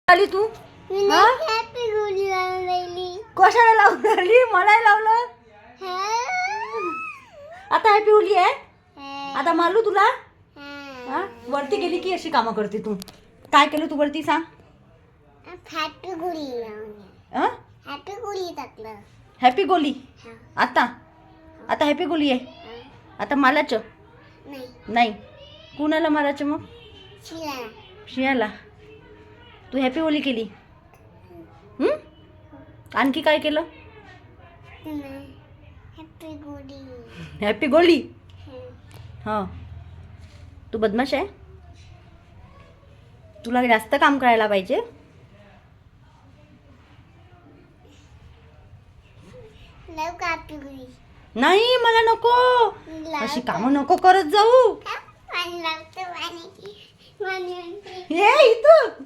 आली तू हा? Happy Holy लावली. कशाला लावून राहिली? मलाही लावलं. आता हॅपी होली आहे. आता मारलू तुला हा? वरती गेली की अशी कामं करते तू. काय केलं तू वरती सांग. हॅपी होली लावली. हा? हॅपी होली टाकलं. हॅपी गोली हा. आता आता हॅपी गोली आहे. हा. आता मालाचं नाही नाही. कुणाला मारायचं मग? शिला. शियाला. तू हॅपी होली केली. आणखी काय केलं? Happy Holy. हॅपी गोली. हां तू बदमाश आहे. तुला जास्त काम करायला पाहिजे. लाव का हॅपी होली. नाही मला नको. अशी कामं नको करत जाऊ. पाणी लावतो पाणी. ये इथं